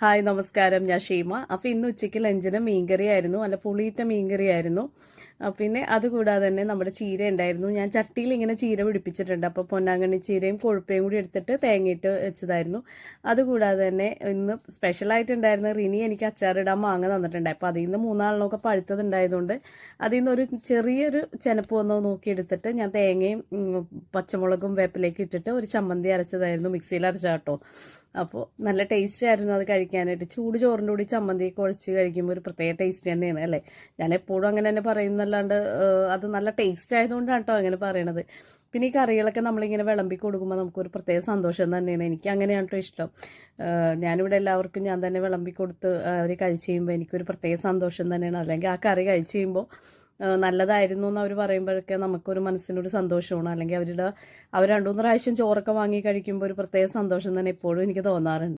Hi നമസ്കാരം, ഞാൻ ഷീമ. അപ്പോൾ ഇന്ന് ഉച്ചയ്ക്ക് ലഞ്ചിന് മീൻകറിയായിരുന്നു, നല്ല പുളിയിട്ട മീൻകറിയായിരുന്നു. പിന്നെ അതുകൂടാതെ തന്നെ നമ്മുടെ ചീര ഉണ്ടായിരുന്നു. ഞാൻ ചട്ടിയിൽ ഇങ്ങനെ ചീര പിടിപ്പിച്ചിട്ടുണ്ട്. അപ്പോൾ പൊന്നാങ്കണ്ണി ചീരയും കൊഴുപ്പയും കൂടി എടുത്തിട്ട് തേങ്ങയിട്ട് വെച്ചതായിരുന്നു. അതുകൂടാതെ തന്നെ ഇന്ന് സ്പെഷ്യലായിട്ടുണ്ടായിരുന്ന റിനി എനിക്ക് അച്ചാറിടാൻ മാങ്ങ തന്നിട്ടുണ്ട്. അപ്പോൾ അതിൽ നിന്ന് മൂന്നാളിനൊക്കെ പഴുത്തതുണ്ടായതുകൊണ്ട് അതിൽ നിന്ന് ഒരു ചെറിയൊരു ചെനപ്പ് വന്ന് നോക്കിയെടുത്തിട്ട് ഞാൻ തേങ്ങയും പച്ചമുളകും വേപ്പിലേക്ക് ഇട്ടിട്ട് ഒരു ചമ്മന്തി അരച്ചതായിരുന്നു, മിക്സിയിൽ അരച്ചാട്ടോ. അപ്പോൾ നല്ല ടേസ്റ്റ് ആയിരുന്നു അത് കഴിക്കാനായിട്ട്. ചൂട് ചോറിൻ്റെ കൂടി ചമ്മന്തി കുഴച്ച് കഴിക്കുമ്പോൾ ഒരു പ്രത്യേക ടേസ്റ്റ് തന്നെയാണ് അല്ലേ. ഞാൻ എപ്പോഴും അങ്ങനെ തന്നെ പറയുന്നല്ലാണ്ട് അത് നല്ല ടേസ്റ്റ് ആയതുകൊണ്ടാണ് കേട്ടോ അങ്ങനെ പറയണത്. പിന്നെ ഈ കറികളൊക്കെ നമ്മളിങ്ങനെ വിളമ്പി കൊടുക്കുമ്പോൾ നമുക്കൊരു പ്രത്യേക സന്തോഷം തന്നെയാണ്. എനിക്ക് അങ്ങനെയാണ് കേട്ടോ ഇഷ്ടം. ഞാനിവിടെ എല്ലാവർക്കും ഞാൻ തന്നെ വിളമ്പി കൊടുത്ത് അവർ കഴിച്ച് കഴിയുമ്പോൾ എനിക്കൊരു പ്രത്യേക സന്തോഷം തന്നെയാണ്. അല്ലെങ്കിൽ ആ കറി കഴിച്ച് കഴിയുമ്പോൾ നല്ലതായിരുന്നു എന്ന് അവർ പറയുമ്പോഴൊക്കെ നമുക്കൊരു മനസ്സിനൊരു സന്തോഷമാണ്. അല്ലെങ്കിൽ അവർ 2-3 പ്രാവശ്യം ചോറൊക്കെ വാങ്ങി കഴിക്കുമ്പോൾ ഒരു പ്രത്യേക സന്തോഷം തന്നെ എപ്പോഴും എനിക്ക് തോന്നാറുണ്ട്.